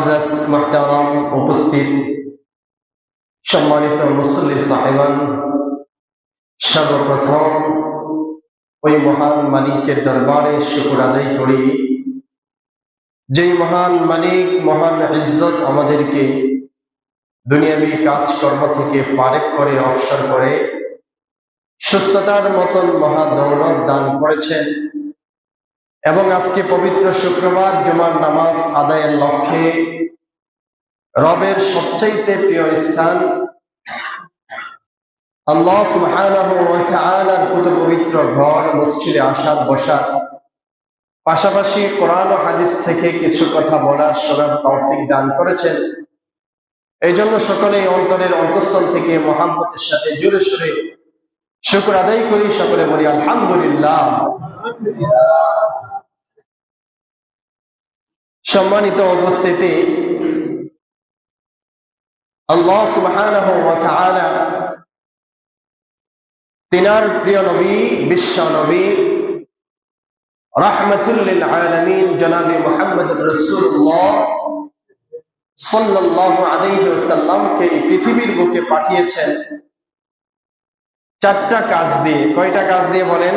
মুআজ্জাজ মুহতারাম উপস্থিত সম্মানিত মুসল্লি সাহেবান, সর্বপ্রথম ওই মহান মালিকের দরবারে শুকর আদায় করি, যেই মহান মালিক মহান ইজ্জত আমাদেরকে দুনিয়াবী কাজকর্ম থেকে ফারেক করে অবসর করে সুস্থতার মতন মহা দৌলত দান করেছেন এবং আজকে পবিত্র শুক্রবার জুমার নামাজ আদায়ের লক্ষ্যে রবের সবচাইতে প্রিয় স্থান আল্লাহ সুবহানাহু ওয়া তাআলার পবিত্র ঘর মসজিদে আসার বসার পাশাপাশি কোরআন ও হাদিস থেকে কিছু কথা বলার শোনার তৌফিক দান করেছেন। এই জন্য সকলেই অন্তরের অন্তঃস্থল থেকে মহাব্বতের সাথে জোরে সোরে শুকর আদায় করি, সকলে বলি আলহামদুলিল্লাহ। সম্মানিত উপস্থিতি, আল্লাহ সুবহানাহু ওয়া তাআলা তিনার প্রিয় নবী, বিশ্ব নবী, রাহমাতুল লিল আলামিন জনাবে মুহাম্মদুর রাসূলুল্লাহ সাল্লাল্লাহু আলাইহি ওয়াসাল্লামকে এই পৃথিবীর বুকে পাঠিয়েছেন চারটা কাজ দিয়ে। কয়টা কাজ দিয়ে বলেন?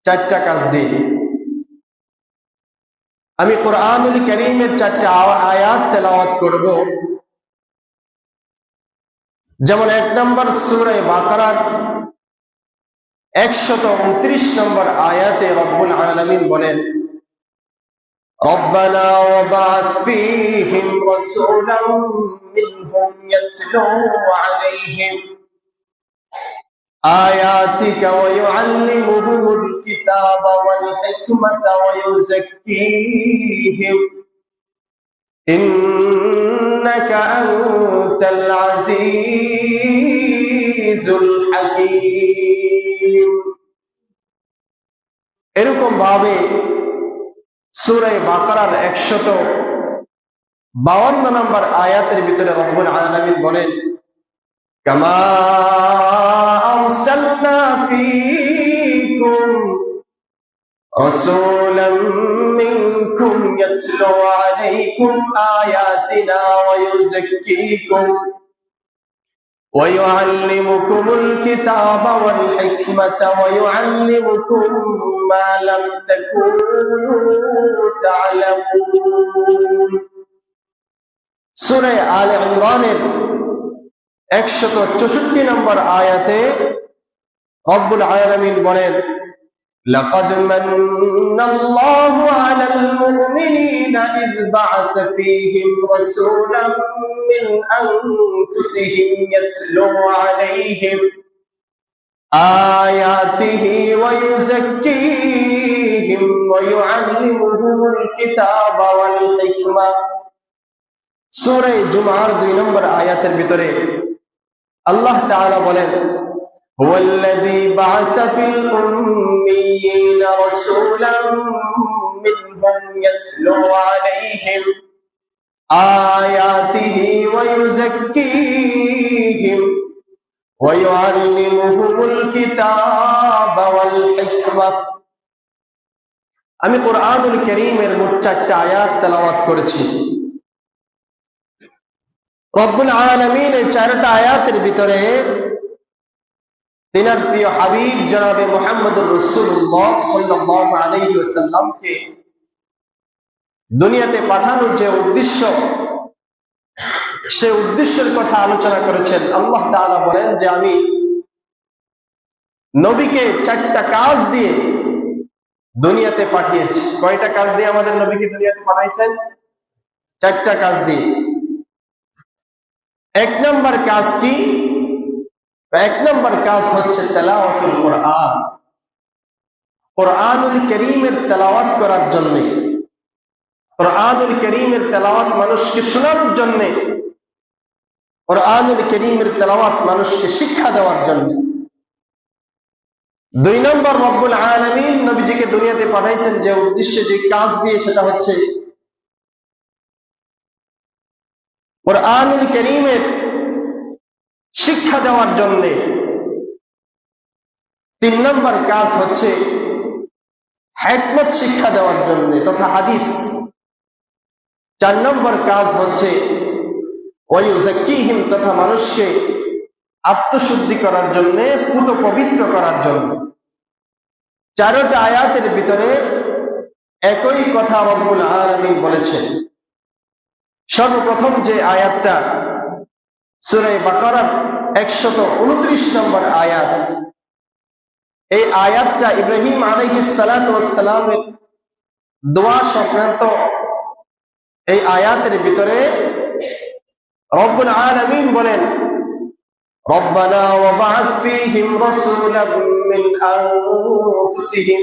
চারটা কাজ দিয়ে। আমি কোরআনুল কারীমের চারটা আয়াত তেলাওয়াত করব। যেমন 1 নম্বর সূরা বাকারার 129 নম্বর আয়াতে রব্বুল আলামিন বলেন, রব্বানা ওয়াবআথ ফীহিম রাসূলাম মিনহুম ইয়াতলু আলাইহিম আয়াতিকা ওয়া ইউআল্লিমুহুমুল কিতাবা ওয়াল হিকমাতা ওয়া ইউযাক্কিহিম ইন্নাকা আনতাল আজিজুল হাকীম। এরকম ভাবে সূরা বাকারার 152 নম্বর আয়াতের ভিতরে রব্বুল আলামিন বলেন, কামা আরসালনা ফীকুম রাসূলাম মিনকুম ইয়াতলু আলাইকুম আয়াতিনা ওয়া ইউযাক্কিকুম ওয়া ইউআল্লিমুকুমুল কিতাবা ওয়াল হিকমাতা ওয়া ইউআল্লিমুকুম মা লাম তাকুনু তা'লামুন। সূরা আলে ইমরানের 164 নম্বর আয়াতে রব্বুল আলামিন বলেন, লাকাদ মান্নাল্লাহু আলাল মুমিনিনা ইয বা'আথা ফীহিম রাসূলাম মিন আনফুসিহিম ইয়াতলু আলাইহিম আয়াতিহি ওয়া ইউযাক্কিহিম ওয়া ইউআল্লিমুহুমুল কিতাবা ওয়াল হিকমা। সূরা জুমার 2 নম্বর আয়াতের ভিতরে আল্লাহ তাআলা বলেন, হুয়াল্লাযী বা'আসা ফিল উম্মিয়িনা রাসূলাম মিনহুম ইয়াতলু আলাইহিম আয়াতিহি ওয়া ইউযাক্কিহিম ওয়া ইউআল্লিমুহুমুল কিতাবা ওয়াল হিকমা। আমি কোরআনুল কারীমের মোট 4টা আয়াত তেলাওয়াত করেছি। রব্বুল আলামিন এই 4টা আয়াতের ভিতরে তিনার প্রিয় হাবিব জনাবে মুহাম্মদুর রাসূলুল্লাহ সাল্লাল্লাহু আলাইহি ওয়াসাল্লামকে দুনিয়াতে পাঠানোর যে উদ্দেশ্য, সেই উদ্দেশ্যের কথা আলোচনা করেছেন। আল্লাহ তাআলা বলেন যে আমি নবীকে 4টা কাজ দিয়ে দুনিয়াতে পাঠিয়েছি। কয়টা কাজ দিয়ে আমাদের নবীকে দুনিয়াতে পাঠাইছেন? 4টা কাজ দিয়ে। 1 নম্বর কাজ কি? 1 নম্বর কাজ হচ্ছে তেলাওয়াতুল কোরআন। কোরআনুল কারীমের তেলাওয়াত করার জন্য, কোরআনুল কারীমের তেলাওয়াত মানুষকে শোনানোর জন্য, কোরআনুল কারীমের তেলাওয়াত মানুষকে শিক্ষা দেওয়ার জন্য। 2 নম্বর রব্বুল আলামিন নবীজিকে দুনিয়াতে পাঠাইছেন যে উদ্দেশ্যে, যে কাজ দিয়ে, সেটা হচ্ছে কোরআনুল কারীমের শিক্ষা দেওয়ার জন্য। 3 নম্বর কাজ হচ্ছে হিকমত শিক্ষা দেওয়ার জন্য তথা হাদিস। 4 নম্বর কাজ হচ্ছে ওয়ায়ুযাক্কিহিম, তথা মানুষকে আত্মশুদ্ধি করার জন্য, পুত পবিত্র করার জন্য। 4টা আয়াতের ভিতরে একই কথা রব্বুল আলামিন বলেছেন। সর্বপ্রথম যে আয়াতটা সূরা বাকারার 129 নম্বর আয়াত, এই আয়াতটা ইব্রাহিম আলাইহিস সালাতু ওয়াস সালামের দোয়া সংক্রান্ত। এই আয়াতের ভিতরে রব্বুল আলামিন বলেন, রব্বানা ওয়াবআথ ফীহিম রাসূলাম মিন আনফুসিহিম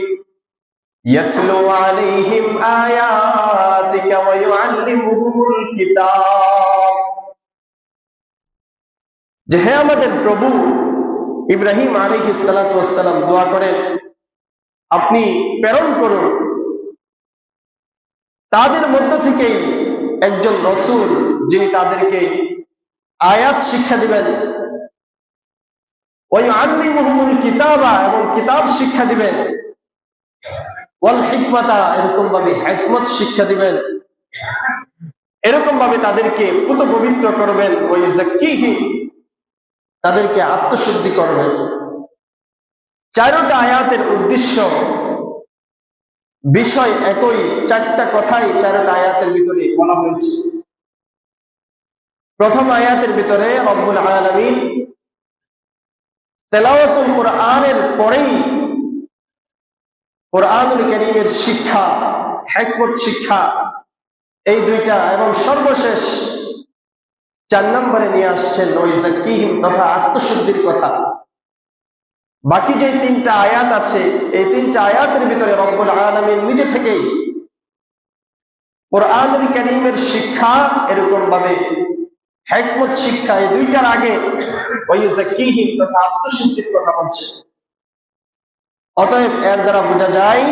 ইয়াতলু আলাইহিম আয়াতিকা ওয়া ইউআল্লিমুহুমুল কিতাব। যে হে আমাদের প্রভু, ইব্রাহিম আলাইহিস সালাতু ওয়াস সালাম দোয়া করেন, আপনি প্রেরণ করুন তাদের মধ্য থেকেই একজন রাসূল, যিনি তাদেরকে আয়াত শিক্ষা দিবেন, ওয়া ইউআল্লিমুহুমুল কিতাবা, এবং কিতাব শিক্ষা দিবেন, ওয়াল হিকমাতা, এরকম ভাবে হিকমত শিক্ষা দিবেন, এরকম ভাবে তাদেরকে পুত পবিত্র করবেন, ওয়া ইউযাক্কিহিম, তাদেরকে আত্মশুদ্ধি করবেন। 4টা আয়াতের উদ্দেশ্য, বিষয় একই, 4টা কথাই 4টা আয়াতের ভিতরে বলা হয়েছে। প্রথম আয়াতের ভিতরে রব্বুল আলামিন তেলাওয়াতুল কোরআনের পরেই কোরআনুল কারীমের শিক্ষা, হিকমত শিক্ষা, এই 2টা, এবং সর্বশেষ 4 নম্বরে নিয়ে আসছেন ওয়াইযাক্কিহিম, তথা আত্মশুদ্ধির কথা। বাকি যে 3টা আয়াত আছে, এই 3টা আয়াতের ভিতরে রব্বুল আলামিন নিজে থেকেই কোরআনুল কারীমের শিক্ষা, এরকম ভাবে হিকমত শিক্ষা, এই 2টার আগে ওয়াইযাক্কিহিম, তথা আত্মশুদ্ধির কথা বলছে। অতএব এর দ্বারা বোঝা যায়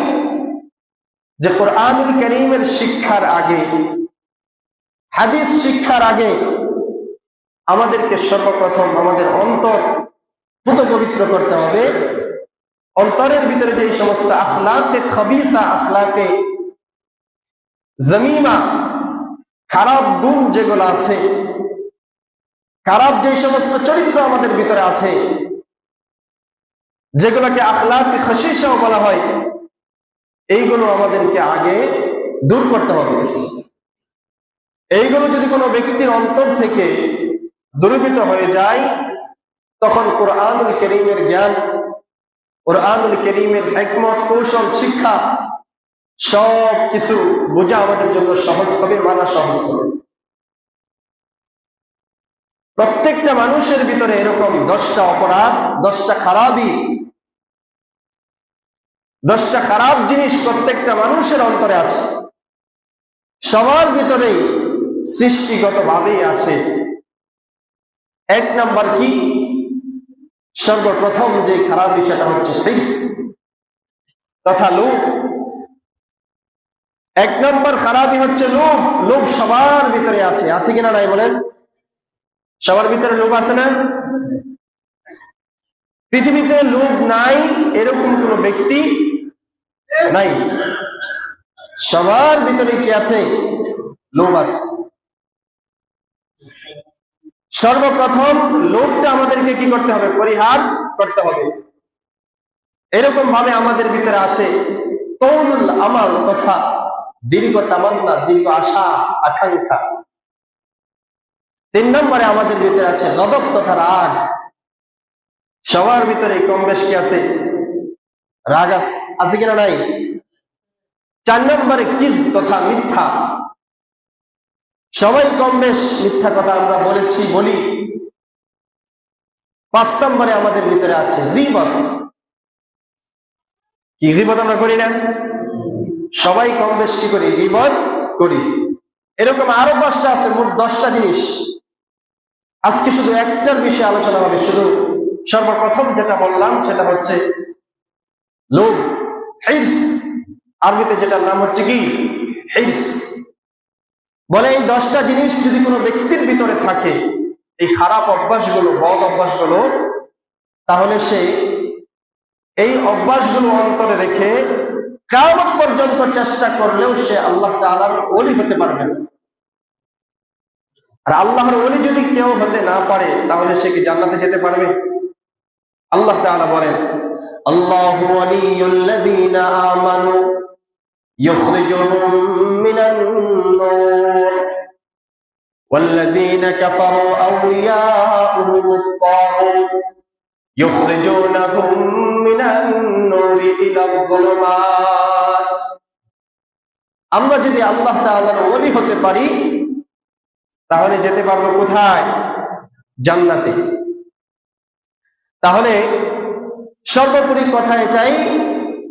যে কোরআনুল কারীমের শিক্ষার আগে, হাদিস শিক্ষার আগে আমাদেরকে সর্বপ্রথম আমাদের অন্তর পুত পবিত্র করতে হবে। অন্তরের ভিতরে যে সমস্ত আখলাকে খবিসা, আখলাকে জমিমা, খারাপ গুণ যেগুলো আছে, খারাপ যে সমস্ত চরিত্র আমাদের ভিতরে আছে, যেগুলোকে আখলাকে খসিসাও বলা হয়, এইগুলো আমাদেরকে আগে দূর করতে হবে। এইগুলো যদি কোনো ব্যক্তির অন্তর থেকে দূরীভূত হয়ে যায়, তখন কোরআনুল কারীমের জ্ঞান, কোরআনুল কারীমের হিকমত, কৌশল, শিক্ষা সব কিছু বোঝা আমাদের জন্য সহজ হবে, মানা সহজ হবে। প্রত্যেকটা মানুষের ভিতরে এরকম 10টা অপরাধ, 10টা খারাপি, 10টা খারাপ জিনিস প্রত্যেকটা মানুষের অন্তরে আছে, সবার ভিতরেই সৃষ্টিগত ভাবেই আছে। 1 নাম্বার কি? সর্বপ্রথম যে খারাপ বিষয়টা হচ্ছে হিরস, তথা লোভ। 1 নম্বর খারাপই হচ্ছে লোভ। লোভ সবার ভিতরে আছে, আছে কিনা নাই বলেন? সবার ভিতরে লোভ আছে না? পৃথিবীতে লোভ নাই এরকম কোন ব্যক্তি নাই, সবার ভিতরে কি আছে? লোভ আছে। সর্বপ্রথম লোভটা আমাদেরকে কি করতে হবে? পরিহার করতে হবে। এরকম ভাবে আমাদের ভিতরে আছে তৌলুল আমাল, তথা দীর্ঘ তামান্না, দীর্ঘ আশা আকাঙ্ক্ষা। 3 নম্বরে আমাদের ভিতরে আছে গদব তথা রাগ। সবার ভিতরে কম বেশ কি আছে? রাগ আছে কিনা নাই? 4 নম্বরে কিদ তথা মিথ্যা। সবাই কম বেশ মিথ্যা কথা আমরা বলেছি, বলি। 5 নম্বরে আমাদের ভিতরে আছে গীবত। কি গীবত আমরা করি না? সবাই কম বেশ কি করি? গীবত করি। এরকম আরো 5টা আছে, মোট 10টা জিনিস। আজকে শুধু একটার বিষয়ে আলোচনা হবে। শুধু সর্বপ্রথম যেটা বললাম সেটা হচ্ছে লোভ, হিরস। আরবিতে যেটার নাম হচ্ছে কি? হিরস। বলে এই 10টা জিনিস যদি কোনো ব্যক্তির ভিতরে থাকে, এই খারাপ অভ্যাসগুলো, বদ অভ্যাসগুলো, তাহলে সে এই অভ্যাসগুলো অন্তরে রেখে কিয়ামত পর্যন্ত চেষ্টা করলেও সে আল্লাহ তাআলার ওলি হতে পারবে না। আর আল্লাহর ওলি যদি কেউ হতে না পারে তাহলে সে কি জান্নাতে যেতে পারবে? আল্লাহ তাআলা বলেন, আল্লাহু ওয়ালিয়ুল্লাযীনা আমানু ইখরিজুহুম মিনান নূর ওয়াল্লাযীনা কাফারু আউলিয়াউহুমুত তাগুত ইখরিজুনাহুম মিনান নূরি ইলাল যুলুমাত। আমরা যদি আল্লাহ তাআলার ওলি হতে পারি তাহলে যেতে পারবো কোথায়? জান্নাতে। তাহলে সর্বোপরি কথা এটাই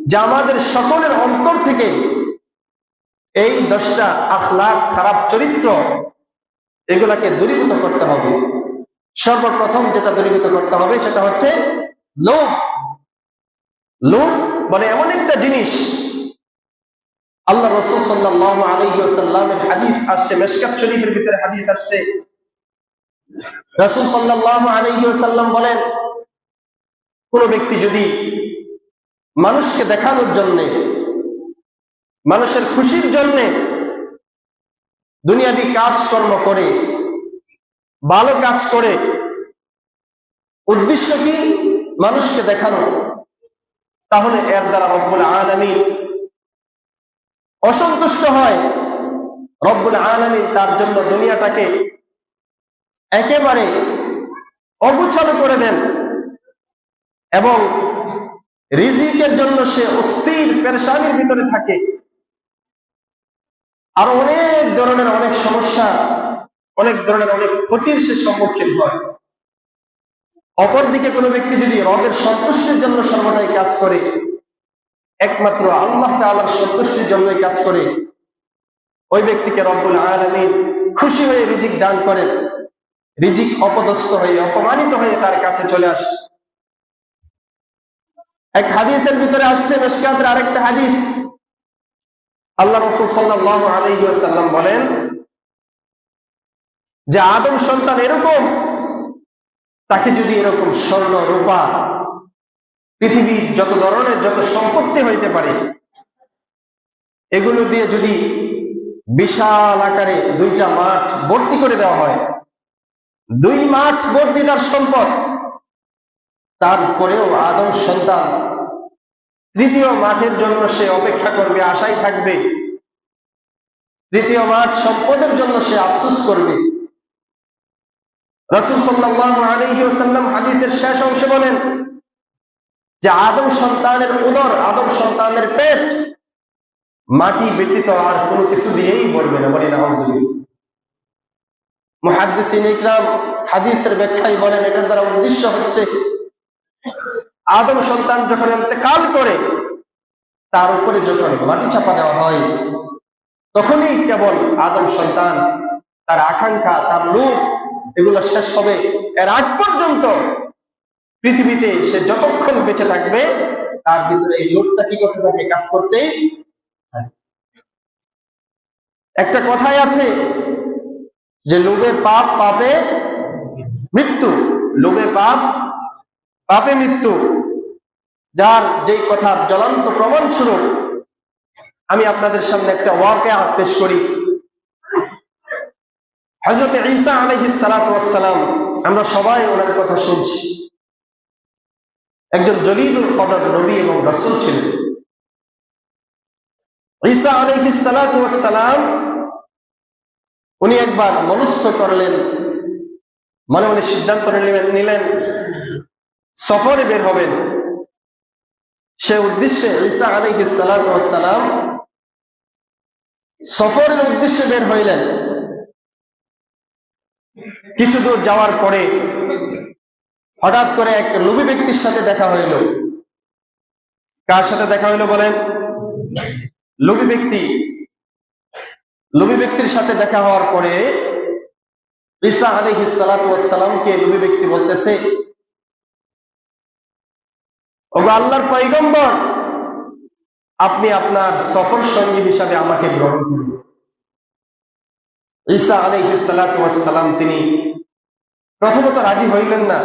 যে আমাদের সকলের অন্তর থেকে এই 10টা আখলাক, খারাপ চরিত্র, এগুলাকে দূরীভূত করতে হবে। সর্বপ্রথম যেটা দূরীভূত করতে হবে সেটা হচ্ছে লোভ। লোভ মানে এমন একটা জিনিস, আল্লাহ রাসূল সাল্লাল্লাহু আলাইহি ওয়াসাল্লামের হাদিস আসছে, মিশকাত শরীফের ভিতরে হাদিস আসছে, রাসূল সাল্লাল্লাহু আলাইহি ওয়াসাল্লাম বলেন, কোন ব্যক্তি যদি মানুষকে দেখানোর জন্য, মানুষের খুশির জন্য দুনিয়াবি কাজকর্ম করে, ভালো কাজ করে, উদ্দেশ্য কি? মানুষকে দেখানো, তাহলে এর দ্বারা রব্বুল আলামিন অসন্তুষ্ট হয়। রব্বুল আলামিন তার জন্য দুনিয়াটাকে একেবারে অগোছালো করে দেন এবং রিজিকের জন্য সে অস্থির পেরেশানির ভিতরে থাকে, আর অনেক ধরনের অনেক সমস্যা, অনেক ধরনের অনেক ক্ষতির সে সম্মুখীন হয়। অপরদিকে কোনো ব্যক্তি যদি রবের সন্তুষ্টির জন্য সর্বদাই কাজ করে, একমাত্র আল্লাহ তাআলার সন্তুষ্টির জন্যই কাজ করে, ওই ব্যক্তিকে রব্বুল আলামিন খুশি হয়ে রিজিক দান করেন। রিজিক অপদস্থ হয়ে, অপমানিত হয়ে তার কাছে চলে আসে। এক হাদিসের ভিতরে আসছে, মিশকাতের আরেকটা হাদিস, আল্লাহ রাসূল সাল্লাল্লাহু আলাইহি ওয়াসাল্লাম বলেন যে আদম সন্তান এরকম, তাকে যদি এরকম স্বর্ণ, রূপা, পৃথিবীর যত ধরনের যত সম্পত্তি হইতে পারে, এগুলো দিয়ে যদি বিশাল আকারে 2টা মাঠ ভর্তি করে দেওয়া হয়, 2 মাঠ ভর্তি তার সম্পদ, তারপরেও আদম সন্তান 3য় মাঠের জন্য সে অপেক্ষা করবে, আশায় থাকবে। 3য় মাঠ সম্পদের জন্য সে আফসোস করবে। রাসূল সাল্লাল্লাহু আলাইহি ওয়াসাল্লাম হাদিসের শেষ অংশে বলেন যে আদম সন্তানের উদর, আদম সন্তানের পেট মাটি ব্যতীত আর কোনো কিছু দিয়েই ভরবে না। বলি নাউযুবিল্লাহ। মুহাদ্দিসিন ইকরাম হাদিসের ব্যাখ্যায় বলেন, এটার দ্বারা উদ্দেশ্য হচ্ছে আদম সন্তান যখন ইন্তেকাল করে, তার উপরে যখন মাটি চাপা দেওয়া হয়, তখনই কেবল আদম সন্তান তার আকাঙ্ক্ষা, তার লোভ, এগুলো শেষ হবে। এর আগ পর্যন্ত পৃথিবীতে সে যতক্ষণ বেঁচে থাকবে, তার ভিতরে এই লোভটা কি করতে থাকে? কাজ করতেই থাকে। একটা কথাই আছে যে লোভে পাপ, পাপে মৃত্যু। লোভে পাপ, পাপে মৃত্যু। যার যেই কথা জ্বলন্ত প্রমাণ স্বরূপ আমি আপনাদের সামনে একটা ওয়াকিয়া পেশ করি। হযরত ঈসা আলাইহিস সালাতু ওয়াস সালাম, আমরা সবাই ওনার কথা শুনছি, একজন জলিলুল কদর নবী এবং রাসূল ছিলেন। ঈসা আলাইহিস সালাতু ওয়াস সালাম উনি একবার মনস্থ করলেন, মনে মনে সিদ্ধান্ত নিলেন সফরে বের হবেন। সে উদ্দেশ্যে ঈসা আলাইহিস সালাতু ওয়াস সালাম সফরের উদ্দেশ্যে বের হইলেন। কিছু দূর যাওয়ার পরে হঠাৎ করে এক লোভী ব্যক্তির সাথে দেখা হইল। কার সাথে দেখা হইল বলেন? লোভী ব্যক্তি। লোভী ব্যক্তির সাথে দেখা হওয়ার পরে ঈসা আলাইহিস সালাতু ওয়াস সালামকে লোভী ব্যক্তি বলতেছে, ওগো আল্লাহর পয়গম্বর, আপনি আপনার সফর সঙ্গী হিসাবে আমাকে গ্রহণ করুন। ঈসা আলাইহিস সালাতু ওয়াস সালাম তিনি প্রথমত রাজি হইলেন না,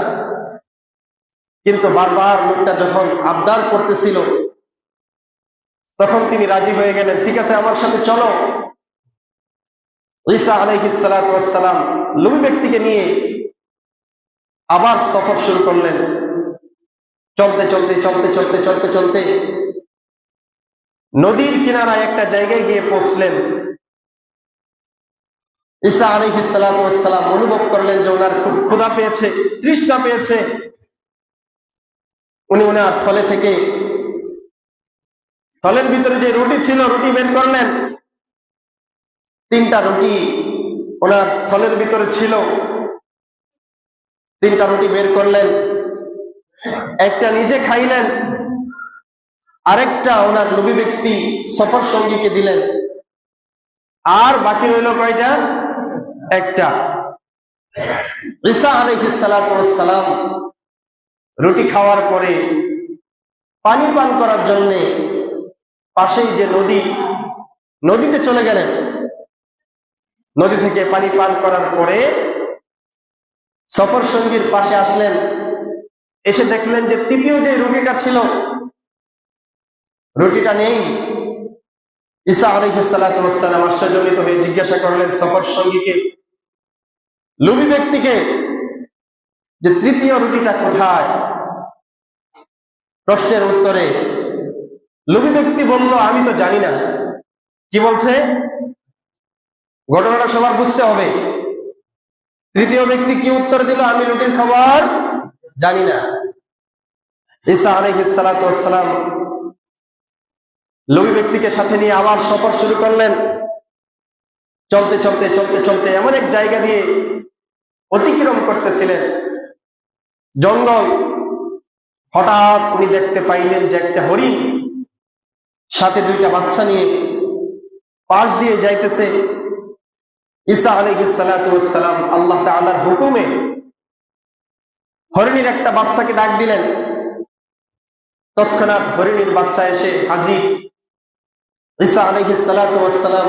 কিন্তু বারবার লোকটা যখন আবদার করতেছিল, তখন তিনি রাজি হয়ে গেলেন। ঠিক আছে, আমার সাথে চলো। ঈসা আলাইহিস সালাতু ওয়াস সালাম লোভী ব্যক্তিকে নিয়ে আবার সফর শুরু করলেন। চলতে চলতে চলতে চলতে চলতে চলতে নদীর কিনারায় একটা জায়গায় গিয়ে পৌঁছলেন। ঈসা আলাইহিস সালাতু ওয়াস সালাম অনুভব করলেন যে ওনার খুব ক্ষুধা পেয়েছে, তৃষ্ণা পেয়েছে। উনি ওনার থলের ভিতরে যে রুটি ছিল, রুটি বের করলেন। 3টা রুটি ওনার থলের ভিতরে ছিল। 3টা রুটি বের করলেন, একটা নিজে খাইলেন, আরেকটা ওনার লোভী ব্যক্তি সফর সঙ্গীকে দিলেন, আর বাকি রইল কয়টা? একটা। ঈসা আলাইহিস সালাতু ওয়াস সালাম রুটি খাওয়ার পরে পানি পান করার জন্য পাশেই যে নদীতে চলে গেলেন। নদী থেকে পানি পান করার পরে সফর সঙ্গীর পাশে আসলেন। এসে দেখলেন যে তৃতীয় যে রুটিটা ছিল, রুটিটা নেই। ঈসা আলাইহিস সালাতু ওয়াস সালাম আশ্চর্যজনিত হয়ে জিজ্ঞাসা করলেন সফর সঙ্গীকে, লোভী ব্যক্তিকে, যে তৃতীয় রুটিটা কোথায়? প্রশ্নের উত্তরে লোভী ব্যক্তি বলল, আমি তো জানি না। কি বলছে? ঘটনাটা সবার বুঝতে হবে। তৃতীয় ব্যক্তি কি উত্তর দিল? আমি রুটির খবর জানি না। ঈসা আলাইহিস সালাতু ওয়াস সালাম লোভী ব্যক্তিকে সাথে নিয়ে আবার সফর শুরু করলেন। চলতে চলতে চলতে চলতে এমন এক জায়গা দিয়ে অতিক্রম করতেছিলেন, জঙ্গল। হঠাৎ উনি দেখতে পাইলেন যে একটা হরিণ সাথে 2টা বাচ্চা নিয়ে পাশ দিয়ে যাইতেছে। ঈসা আলাইহিস সালাতু ওয়াস সালাম আল্লাহ তাআলার হুকুমে হরিণের একটা বাচ্চাকে ডাক দিলেন। তৎক্ষণাৎ হরিণের বাচ্চা এসে হাজির। ঈসা আলাইহিস সালাতু ওয়াস সালাম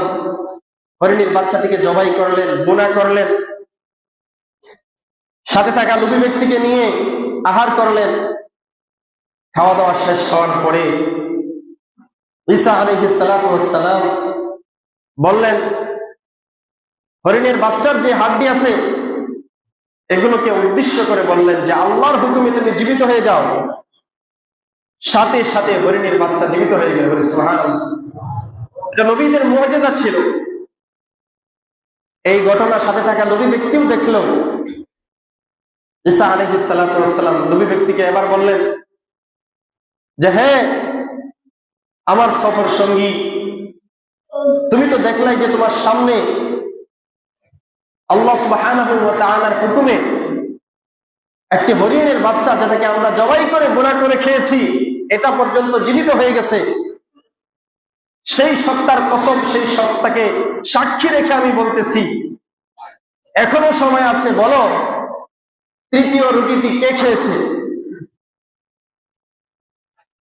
হরিণের বাচ্চাটিকে জবাই করলেন, বোনা করলেন। সাথে থাকা লোভী ব্যক্তিকে নিয়ে আহার করলেন। খাওয়া দাওয়া শেষ হওয়ার পরে ঈসা আলাইহিস সালাতু ওয়াস সালাম বললেন, হরিণের বাচ্চার যে হাড্ডি আছে এগুলোকে উদ্দেশ্য করে বললেন যে আল্লাহর হুকুমে তুমি জীবিত হয়ে যাও। সাথে সাথে হরিণের বাচ্চা জীবিত হয়ে গেল। সুবহানাল্লাহ। এটা নবীদের মুআজিজা ছিল। এই ঘটনা সাথে থাকা লোভী ব্যক্তিও দেখলো। ঈসা আলাইহিস সালাতু ওয়াস সালাম লোভী ব্যক্তিকে এবার বললেন যে, হ্যাঁ আমার সফর সঙ্গী, তুমি তো দেখলাই যে তোমার সামনে আল্লাহ সুবহানাহু ওয়া তাআলার হুকুমে একটি হরিণের বাচ্চা, যেটাকে আমরা জবাই করে বোনা করে খেয়েছি, এটা পর্যন্ত জীবিত হয়ে গেছে। সেই সত্তার কসম, সেই সত্তাকে সাক্ষী রেখে আমি বলতেছি, এখনো সময় আছে, বলো তৃতীয় রুটিটি কে খেয়েছে?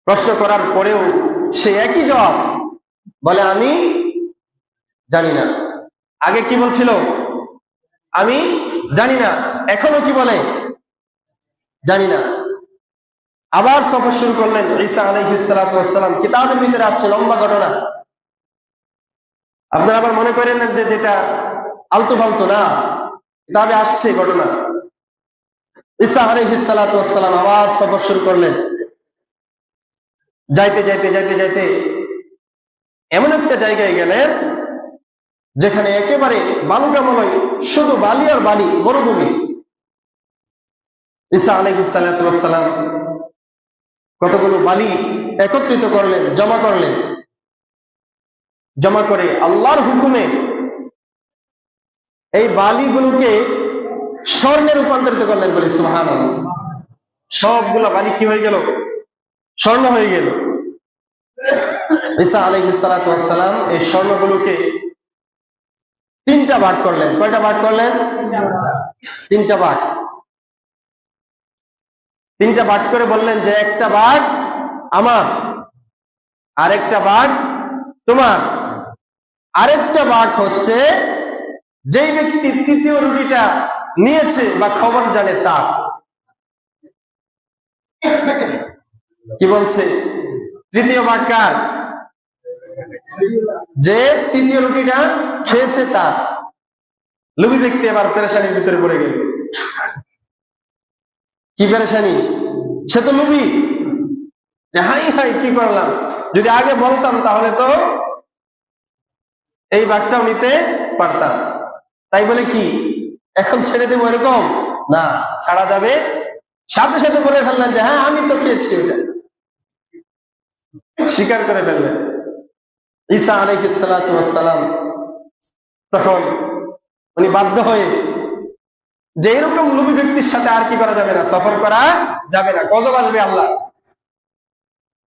প্রশ্ন করার পরেও সে একই জবাব, বলে আমি জানি না। আগে কি বলছিল? আমি জানি না। এখনো কি বলে? জানি না। আবার সফর শুরু করলেন। ঈসা আলাইহিস সালাতু ওয়াস সালাম কিতাবের ভিতরে আসছে, লম্বা ঘটনা। আপনারা আবার মনে করেন যে যেটা আলতু ফালতু না, কিতাবে আসছে ঘটনা। ঈসা আলাইহিস সালাতু ওয়াস সালাম আবার সফর শুরু করলেন। যাইতে যাইতে যাইতে যাইতে এমন একটা জায়গায় গেলেন যেখানে একেবারে বালুকাময়, শুধু বালি আর বালি, মরুভূমি। ঈসা আলাইহিস সালাতু ওয়াস সালাম কতগুলো বালি একত্রিত করলেন, জমা করলেন। জমা করে আল্লাহর হুকুমে এই বালিগুলোকে স্বর্ণে রূপান্তরিত করলেন। বলে সুবহানাল্লাহ। সবগুলো বালি কি হয়ে গেল? স্বর্ণ হয়ে গেল। ঈসা আলাইহিস সালাতু ওয়াস সালাম এই স্বর্ণগুলোকে 3টা ভাগ করলেন। কয়টা ভাগ করলেন? 3টা ভাগ। 3টা ভাগ করে বললেন যে একটা ভাগ আমার, আরেকটা ভাগ তোমার, আরেকটা ভাগ হচ্ছে যেই ব্যক্তি তৃতীয় রুটিটা নিয়েছে বা খবর জানে তার। কি বলছে? তৃতীয় ভাগ কার? যে তৃতীয় রুটিটা খেয়েছে তার। লোভী ব্যক্তি এবার পেরেশানির ভিতরে পড়ে গেল। কি পেরেশানি? সে তো লোভী, যে হাই হাই কি করলাম, যদি আগে বলতাম তাহলে তো এই বাঘটাও নিতে পারতাম। তাই বলে কি এখন ছেড়ে দেবো? এরকম না, ছাড়া যাবে। সাথে সাথে বলে ফেললেন যে হ্যাঁ আমি তো খেয়েছি, ওটা স্বীকার করে ফেললেন। ঈসা আলাইহিস সালাতু ওয়াস সালাম তখন উনি বাধ্য হয়ে, যে এরকম লোভী ব্যক্তির সাথে আর কি করা যাবে না, সফর করা যাবে না, গজব আসবে আল্লাহ।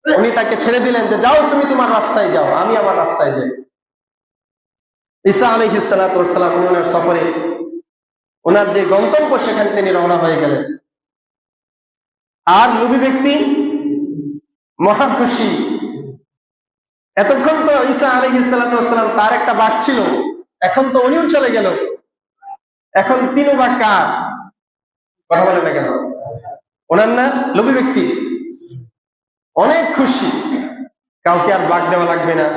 উনি তাকে ছেড়ে দিলেন যে যাও তুমি তোমার রাস্তায় যাও, আমি আমার রাস্তায় যাই। ঈসা আলাইহিস সালাতু ওয়াস সালাম উনি ওনার সফরে, ওনার যে গন্তব্য সেখানে তিনি রওনা হয়ে গেলেন। আর লোভী ব্যক্তি মহা খুশি। এতক্ষণ তো ঈসা আলাইহিস সালাতু ওয়াস সালাম তার একটা বাঘ ছিল, এখন তো উনিও চলে গেল, এখন তিনও বাঘ কার? কথা বলেন না কেন? ওনার না? লোভী ব্যক্তি অনেক খুশি, কাউকে আর বাঘ দেওয়া লাগবে না।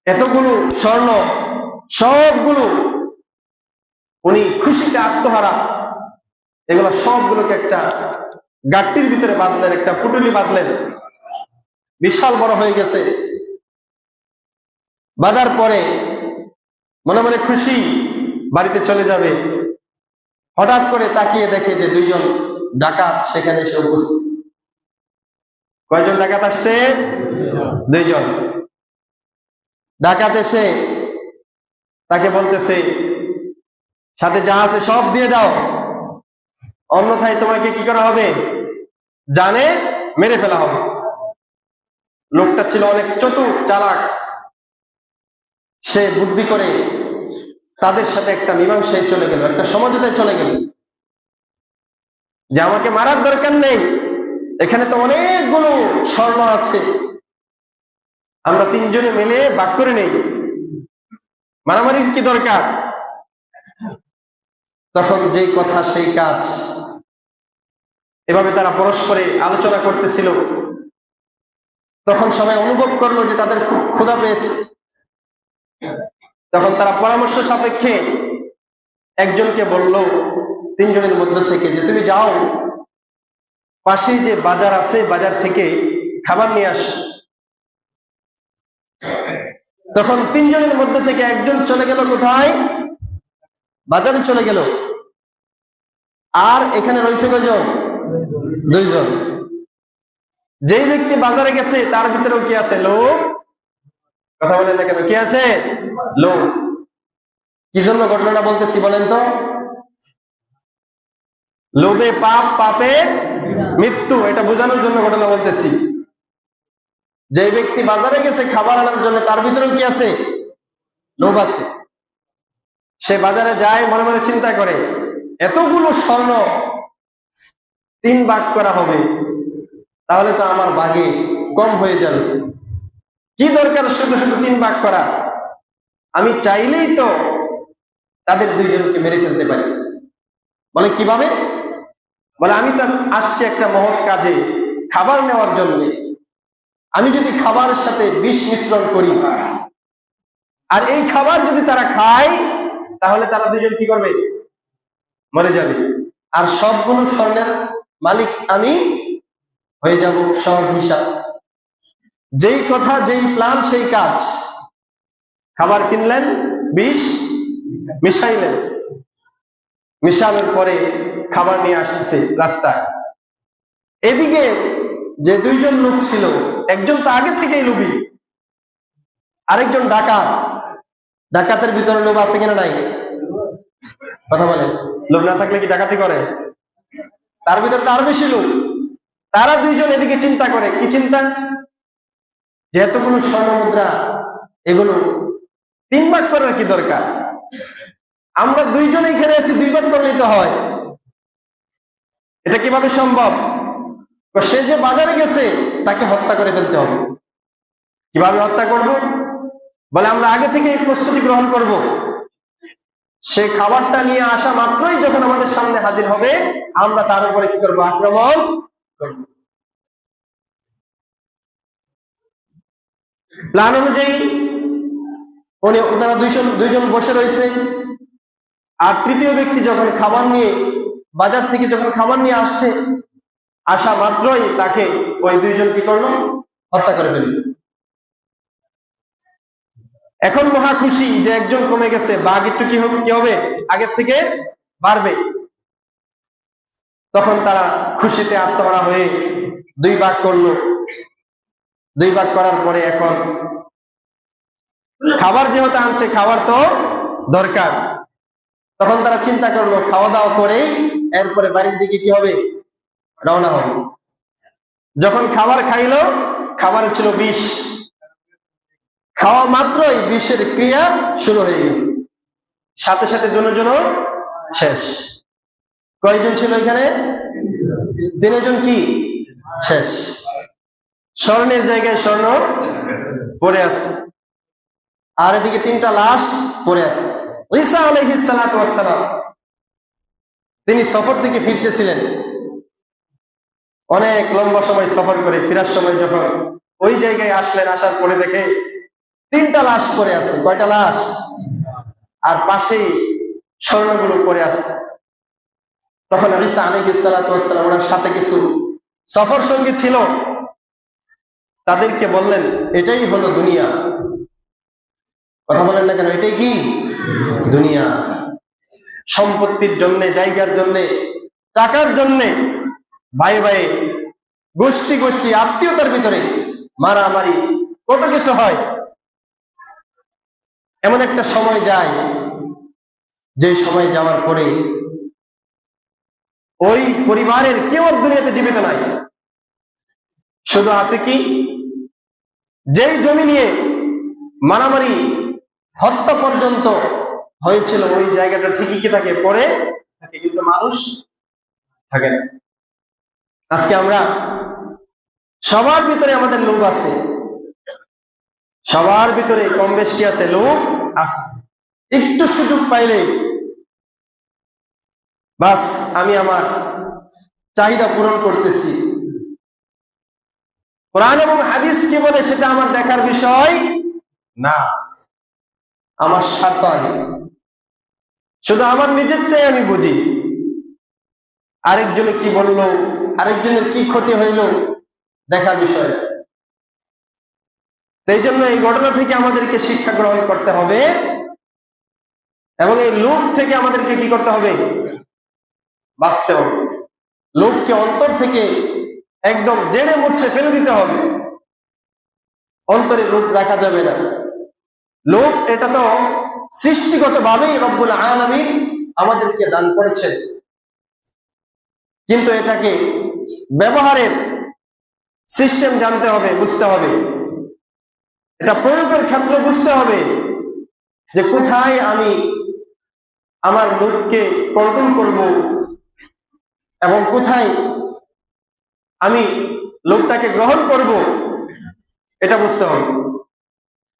এতগুলো স্বর্ণ সবগুলো উনি খুশিতে আত্মহারা, এগুলো সবগুলোকে একটা গাট্টির ভিতরে বাঁধলেন, একটা পুটুলি বাঁধলেন, বিশাল বড় হয়ে গেছে। বাঁধার পরে মনে মনে খুশি, বাড়িতে চলে যাবে। হঠাৎ করে তাকিয়ে দেখে যে দুইজন ডাকাত সেখানে এসে উপস্থিত। কয়জন ডাকাত আসছে? দুইজন ডাকাত এসে তাকে বলতেছে সাথে যা আছে সব দিয়ে দাও, অন্যথায় তোমাকে কি করা হবে? জানে মেরে ফেলা হবে। লোকটা ছিল অনেক চতুর চালাক, সে বুদ্ধি করে তাদের সাথে একটা মীমাংসায় চলে গেল, একটা সমঝোতায় চলে গেল যে আমাকে মারার দরকার নেই, এখানে তো অনেকগুলো স্বর্ণ আছে, আমরা তিনজনে মিলে ভাগ করে নেই, মারামারির কি দরকার? তখন যেই কথা সেই কাজ, এভাবে তারা পরস্পরে আলোচনা করতেছিল। তখন সবাই অনুভব করলো যে তাদের খুব ক্ষুধা পেয়েছে। তখন তারা পরামর্শ সাপেক্ষে একজনকে বলল তিনজনের মধ্য থেকে যে তুমি যাও, পাশে যে বাজার আছে বাজার থেকে খাবার নিয়ে আস। তখন তিনজনের মধ্যে থেকে একজন চলে গেল কোথায়? বাজারে চলে গেল। আর এখানে রয়েছে কয়জন? দুইজন। যেই ব্যক্তি বাজারে গেছে তার ভিতরেও কি আছে? লোভ। কথা বলেন না কেন? কি আছে? লোভ। কি জন্য ঘটনাটা বলতেছি বলেন তো? লোভে পাপ, পাপে মৃত্যু, এটা বোঝানোর জন্য ঘটনা বলতেছি। যে ব্যক্তি বাজারে গেছে খাবার আনার জন্য, তার ভিতরেও কি আছে? লোভ আছে। সে বাজারে যায়, মনে মনে চিন্তা করে এতগুলো স্বর্ণ 3 ভাগ করা হবে, তাহলে তো আমার ভাগে কম হয়ে যাবে, কি দরকার শুধু শুধু 3 ভাগ করা, আমি চাইলেই তো তাদের দুইজনকে মেরে ফেলতে পারি। বলে কিভাবে? বলে আমি তো আসছি একটা মহৎ কাজে, খাবার নেওয়ার জন্য, আমি যদি খাবারের সাথে বিষ মিশ্রণ করি আর এই খাবার যদি তারা খায়, তাহলে তারা দুজন কি করবে? মরে যাবে, আর সবগুলো স্বর্ণের মালিক আমি হয়ে যাব। সহজ হিসাব। যেই কথা, যেই প্ল্যান, সেই কাজ। খাবার কিনলেন, বিষ মিশাইলেন, মিশানোর পরে খাবার নিয়ে আসতেছে রাস্তায়। এদিকে যে দুইজন লোক ছিল, একজন তো আগে থেকেই লোভী, আরেকজন ডাকাত। ডাকাতের ভিতরে লোভ আছে কিনা? নাই। কথা বলেন, লোভ না থাকলে কি ডাকাতি করে? তার ভিতরে তো আরো বেশি লোভ। তারা দুইজন এদিকে চিন্তা করে, কি চিন্তা? যে এতগুলো স্বর্ণ মুদ্রা, এগুলো 3 ভাগ করার কি দরকার? আমরা দুইজন এখানে আছি, 2 ভাগ করলেই তো হয়। এটা কিভাবে সম্ভব? সে যে বাজারে গেছে তাকে হত্যা করে ফেলতে হবে। কিভাবে হত্যা করব? বলে আমরা আগে থেকে প্রস্তুতি গ্রহণ করব। সে খাবারটা নিয়ে আসা মাত্রই যখন আমাদের সামনে হাজির হবে, আমরা তার উপরে কি করব? আক্রমণ করব। প্ল্যান অনুযায়ী ওনারা দুইজন বসে রয়েছে। আর তৃতীয় ব্যক্তি যখন খাবার নিয়ে বাজার থেকে যখন খাবার নিয়ে আসছে, আসা মাত্রই তাকে ওই দুইজন কি করলো? হত্যা করে ফেলল। এখন মহা খুশি যে একজন কমে গেছে, বাঘ একটু কি হবে আগের থেকে বাড়বে। তখন তারা খুশিতে আত্মহারা হয়ে 2 ভাগ করলো। 2 ভাগ করার পরে এখন খাবার যেহেতু আনছে, খাবার তো দরকার। তখন তারা চিন্তা করলো খাওয়া দাওয়া করে এরপরে বাড়ির দিকে কি হবে? রওনা হবে। যখন খাবার খাইলো, খাবারে ছিল বিষ। খাওয়া মাত্রই বিষের ক্রিয়া শুরু হয়ে গেল, সাথে সাথে দুজন শেষ। কয়জন ছিল এখানে? 3 জন কি শেষ। স্বর্ণের জায়গায় স্বর্ণ পড়ে আছে, আর এদিকে 3টা লাশ পড়ে আছে। ঈসা আলাইহিস সালাতু ওয়াস সালাম তিনি সফর থেকে ফিরতেছিলেন, অনেক লম্বা সময় সফর করে ফেরার সময় যখন ওই জায়গায় আসলেন, আসার পরে দেখে 3টা লাশ পড়ে আছে। কয়টা লাশ? আর পাশেই স্বর্ণগুলো পড়ে আছে। তখন ঈসা আলাইহিস সালাতু ওয়াস সালাম ওনার সাথে কিছু সফর সঙ্গী ছিল, তাদেরকে বললেন এটাই হলো দুনিয়া। কথা বলেন না কেন? এটাই কি দুনিয়া? সম্পত্তির জন্য, জায়গার জন্য, টাকার জন্য ভাই ভাই, গোষ্ঠী গোষ্ঠী, আত্মীয়তার ভিতরে মারামারি, কত কিছু হয়। এমন একটা সময় যায়, যে সময় যাওয়ার পরে ওই পরিবারের কেউ আর দুনিয়াতে জীবিত নাই। শুধু আছে কি, যেই জমি নিয়ে মারামারি হত্যা পর্যন্ত হয়েছিল, ওই জায়গাটা ঠিকই কি থাকে? পড়ে থাকে, কিন্তু মানুষ থাকে না। আজকে আমরা সবার ভিতরে আমাদের লোভ আছে, সবার ভিতরে কম বেশ কি আছে? লোভ আছে। একটু সুযোগ পাইলে বাস আমি আমার চাহিদা পূরণ করতেছি। কোরআন এবং হাদিস কি বলে সেটা আমার দেখার বিষয় না, আমার স্বার্থ আগে। শুধু আমার নিজেরটাই আমি বুঝি, আরেকজনে কি বললো, আরেকজনের কি ক্ষতি হইল দেখার বিষয় না। এই জন্য এই ঘটনা থেকে আমাদেরকে শিক্ষা গ্রহণ করতে হবে, এবং এই লোভ থেকে আমাদেরকে কি করতে হবে? বাঁচতে হবে। লোভকে অন্তর থেকে একদম জেনে মুছে ফেলে দিতে হবে। অন্তরে লোভ রাখা যাবে না। লোভ এটা তো সৃষ্টিগত ভাবেই রব্বুল আলামিন আমাদেরকে দান করেছেন, কিন্তু এটাকে ব্যবহারের সিস্টেম জানতে হবে, বুঝতে হবে। এটা প্রয়োগের ক্ষেত্র বুঝতে হবে যে কোথায় আমি আমার লোভকে কন্ট্রোল করব, এবং কোথায় আমি লোভটাকে গ্রহণ করব, এটা বুঝতে হবে।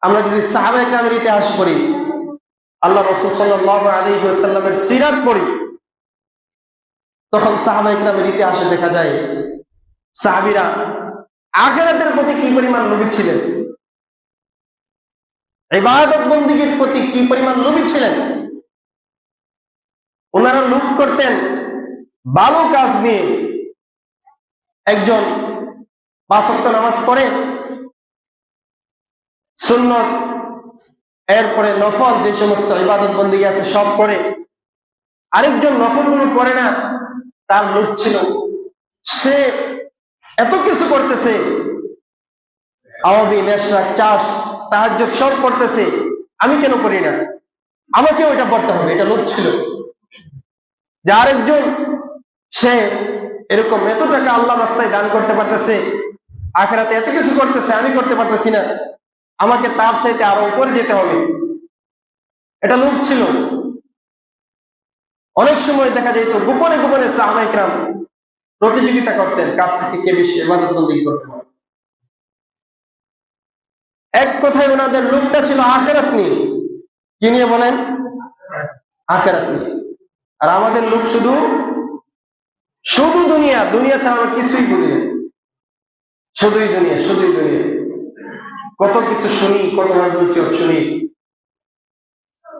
আমরা যদি সাহাবায়ে কেরামের ইতিহাস পড়ি, আল্লাহ রাসূল সাল্লাল্লাহু আলাইহি ওয়াসাল্লামের সিরাত পড়ি, তখন সাহাবায়ে কেরামের ইতিহাসে দেখা যায় সাহাবীরা আখিরাতের প্রতি কি পরিমাণ লোভী ছিলেন, ইবাদত বন্দেগীর প্রতি কি পরিমাণ লোভী ছিলেন। ওনারা লোভ করতেন ভালো কাজ নিয়ে। একজন 5 ওয়াক্ত নামাজ পড়ে, সুন্নত, এরপরে নফল যে সমস্ত ইবাদত বন্দেগী আছে সব করে। আরেকজন নফলগুলো করে না, তার লোভ ছিল সে এত কিছু করতেছে, আওয়াবি, নেশা, চাষ, তাহাজ্জুদ সব করতেছে, আমি কেন করি না, আমাকেও এটা পড়তে হবে, এটা লোভ ছিল। যে আরেকজন সে এরকম এত টাকা আল্লাহর রাস্তায় দান করতে পারতেছে, আখিরাতে এত কিছু করতেছে, আমি করতে পারতেছি না, আমাকে তার চাইতে আরো উপরে যেতে হবে, এটা লোভ ছিল। অনেক সময় দেখা যেত গোপনে গোপনে সাহাবায়ে কেরাম প্রতিযোগিতা করতেন কার থেকে কে বেশি ইবাদত বন্দেগী করতে পারে। এক কথায় ওনাদের লোভটা ছিল আখিরাত নিয়ে। কি নিয়ে বলেন? আখিরাত নিয়ে। আর আমাদের লোভ শুধু শুধু দুনিয়া, দুনিয়া ছাড়া আমরা কিছুই বুঝি না, শুধুই দুনিয়া, শুধুই দুনিয়া। কত কিছু শুনি, কত নসিহত শুনি,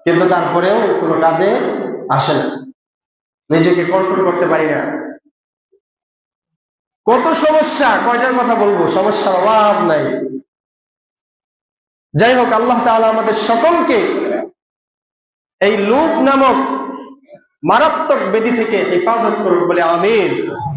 কিন্তু তারপরেও কোনো কাজে আসে না, নিজেকে কন্ট্রোল করতে পারি না। কত সমস্যা, কয়টার কথা বলবো, সমস্যার অভাব নাই। যাই হোক, আল্লাহ তাআলা আমাদের সকলকে এই লোভ নামক মারাত্মক ব্যাধি থেকে হেফাজত করুক বলে আমিন।